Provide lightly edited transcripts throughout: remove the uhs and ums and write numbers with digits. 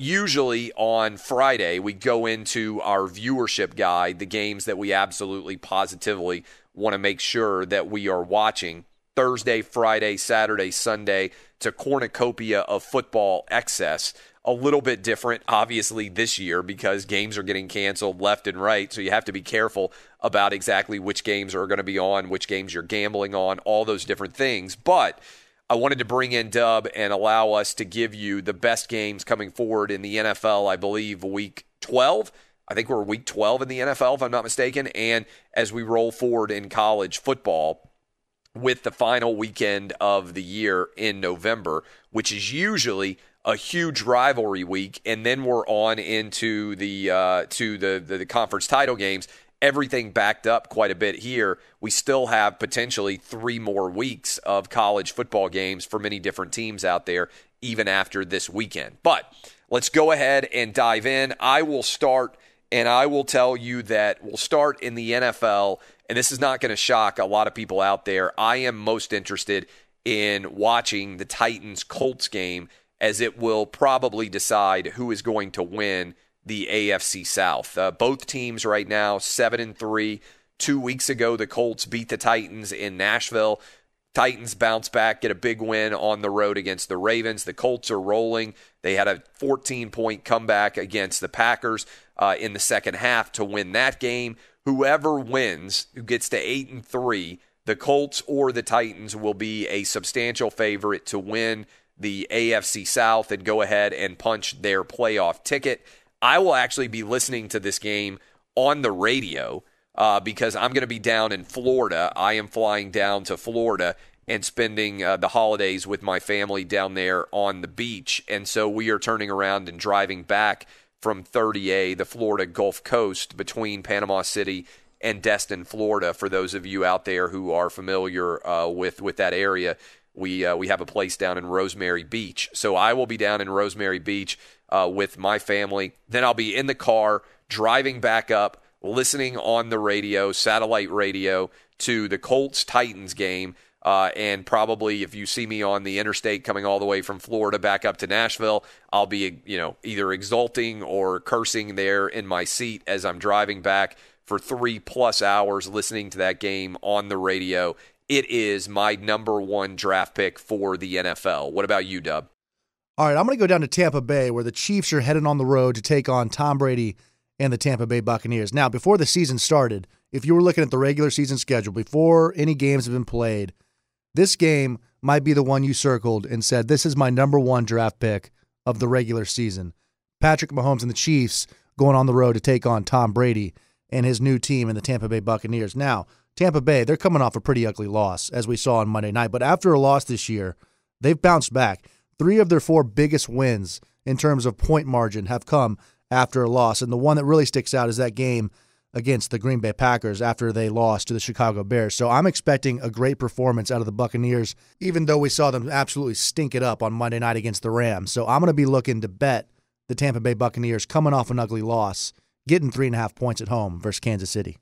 usually on Friday, we go into our viewership guide, the games that we absolutely positively want to make sure that we are watching. Thursday, Friday, Saturday, Sunday, to cornucopia of football excess. A little bit different, obviously, this year because games are getting canceled left and right. So you have to be careful about exactly which games are going to be on, which games you're gambling on, all those different things. But I wanted to bring in Dub and allow us to give you the best games coming forward in the NFL, I believe, week 12. I think we're week 12 in the NFL, if I'm not mistaken. And as we roll forward in college football, with the final weekend of the year in November, which is usually a huge rivalry week, and then we're on into the conference title games. Everything backed up quite a bit here. We still have potentially 3 more weeks of college football games for many different teams out there, even after this weekend. But let's go ahead and dive in. I will start, and I will tell you that we'll start in the NFL. And this is not going to shock a lot of people out there. I am most interested in watching the Titans-Colts game, as it will probably decide who is going to win the AFC South. Both teams right now 7-3. 2 weeks ago, the Colts beat the Titans in Nashville. Titans bounce back, get a big win on the road against the Ravens. The Colts are rolling. They had a 14-point comeback against the Packers in the second half to win that game. Whoever wins, who gets to 8-3, the Colts or the Titans will be a substantial favorite to win the AFC South and go ahead and punch their playoff ticket. I will actually be listening to this game on the radio because I'm going to be down in Florida. I am flying down to Florida and spending the holidays with my family down there on the beach. And so we are turning around and driving back from 30A, the Florida Gulf Coast, between Panama City and Destin, Florida. For those of you out there who are familiar with that area, we have a place down in Rosemary Beach. So I will be down in Rosemary Beach with my family. Then I'll be in the car driving back up, listening on the radio, satellite radio, to the Colts-Titans game. And probably if you see me on the interstate coming all the way from Florida back up to Nashville, I'll be, either exulting or cursing there in my seat as I'm driving back for 3+ hours listening to that game on the radio. It is my number 1 draft pick for the NFL. What about you, Dub? All right, I'm going to go down to Tampa Bay, where the Chiefs are heading on the road to take on Tom Brady and the Tampa Bay Buccaneers. Now, before the season started, if you were looking at the regular season schedule, before any games have been played, this game might be the one you circled and said, this is my number 1 draft pick of the regular season. Patrick Mahomes and the Chiefs going on the road to take on Tom Brady and his new team in the Tampa Bay Buccaneers. Now, Tampa Bay, they're coming off a pretty ugly loss, as we saw on Monday night. But after a loss this year, they've bounced back. 3 of their 4 biggest wins in terms of point margin have come after a loss. And the one that really sticks out is that game against the Green Bay Packers after they lost to the Chicago Bears. So I'm expecting a great performance out of the Buccaneers, even though we saw them absolutely stink it up on Monday night against the Rams. So I'm going to be looking to bet the Tampa Bay Buccaneers coming off an ugly loss, getting 3.5 points at home versus Kansas City.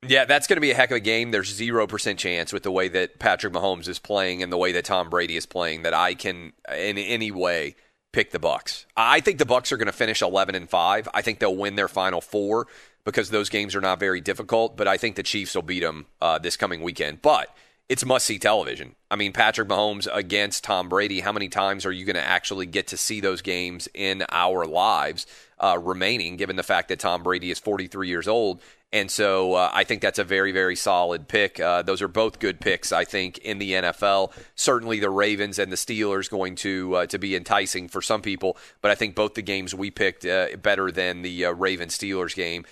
Yeah, that's going to be a heck of a game. There's 0% chance with the way that Patrick Mahomes is playing and the way that Tom Brady is playing that I can in any way pick the Bucs. I think the Bucs are going to finish 11-5. I think they'll win their final 4 because those games are not very difficult, but I think the Chiefs will beat them this coming weekend. But it's must-see television. I mean, Patrick Mahomes against Tom Brady, how many times are you going to actually get to see those games in our lives remaining, given the fact that Tom Brady is 43 years old? And so I think that's a very, very solid pick. Those are both good picks, I think, in the NFL. Certainly the Ravens and the Steelers going to be enticing for some people, but I think both the games we picked better than the Ravens-Steelers game,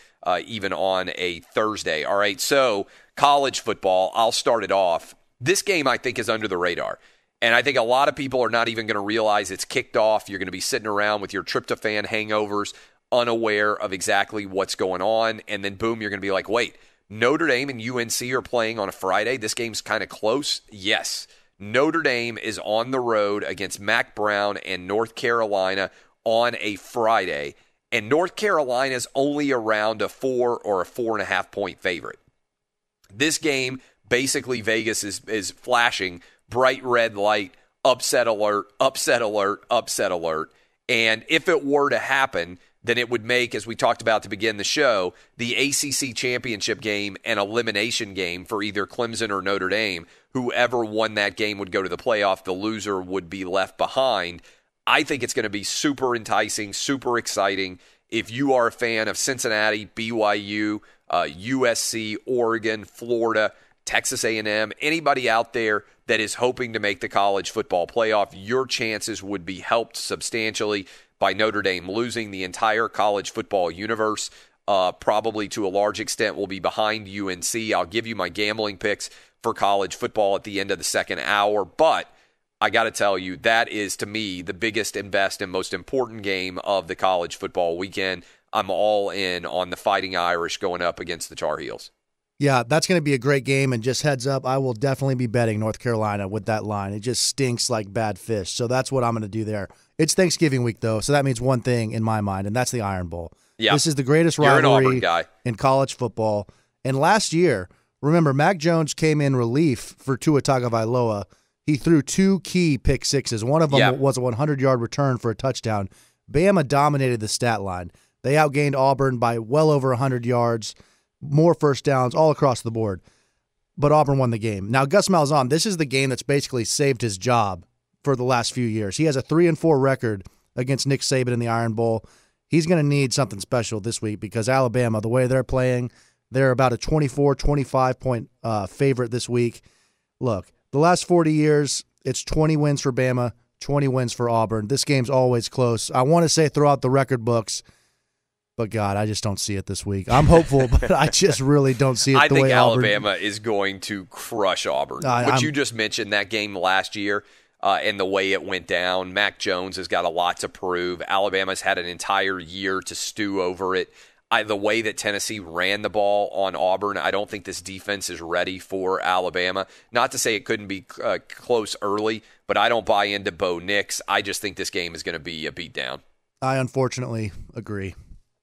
even on a Thursday. All right, so college football, I'll start it off. This game, I think, is under the radar. And I think a lot of people are not even going to realize it's kicked off. You're going to be sitting around with your tryptophan hangovers, unaware of exactly what's going on. And then, boom, you're going to be like, wait, Notre Dame and UNC are playing on a Friday. This game's kind of close. Yes, Notre Dame is on the road against Mac Brown and North Carolina on a Friday. And North Carolina's only around a 4 or a 4.5 point favorite. This game, basically Vegas is flashing bright red light, upset alert, upset alert, upset alert. And if it were to happen, then it would make, as we talked about to begin the show, the ACC championship game an elimination game for either Clemson or Notre Dame. Whoever won that game would go to the playoff. The loser would be left behind. I think it's going to be super enticing, super exciting. If you are a fan of Cincinnati, BYU, USC, Oregon, Florida, Texas A&M, anybody out there that is hoping to make the college football playoff, your chances would be helped substantially by Notre Dame losing. The entire college football universe, probably to a large extent, will be behind UNC. I'll give you my gambling picks for college football at the end of the second hour, but I got to tell you, that is, to me, the biggest and best and most important game of the college football weekend. I'm all in on the Fighting Irish going up against the Tar Heels. Yeah, that's going to be a great game, and just heads up, I will definitely be betting North Carolina with that line. It just stinks like bad fish, so that's what I'm going to do there. It's Thanksgiving week, though, so that means one thing in my mind, and that's the Iron Bowl. Yeah. This is the greatest rivalry in college football. And last year, remember, Mac Jones came in relief for Tua Tagovailoa. He threw 2 key pick sixes. One of them was a 100-yard return for a touchdown. Bama dominated the stat line. They outgained Auburn by well over 100 yards, more first downs all across the board. But Auburn won the game. Now, Gus Malzahn, this is the game that's basically saved his job for the last few years. He has a 3-4 record against Nick Saban in the Iron Bowl. He's going to need something special this week because Alabama, the way they're playing, they're about a 24, 25-point favorite this week. Look, the last 40 years, it's 20 wins for Bama, 20 wins for Auburn. This game's always close. I want to say throughout the record books, but God, I just don't see it this week. I'm hopeful, but I just really don't see it I the think way Alabama is going to crush Auburn. What you just mentioned, that game last year and the way it went down, Mac Jones has got a lot to prove. Alabama's had an entire year to stew over it. The way that Tennessee ran the ball on Auburn, I don't think this defense is ready for Alabama. Not to say it couldn't be close early, but I don't buy into Bo Nix. I just think this game is going to be a beatdown. I unfortunately agree.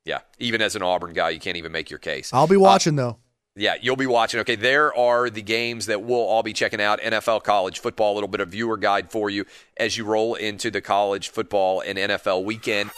Yeah, even as an Auburn guy, you can't even make your case. I'll be watching, though. Yeah, you'll be watching. Okay, there are the games that we'll all be checking out. NFL, college football, a little bit of viewer guide for you as you roll into the college football and NFL weekend.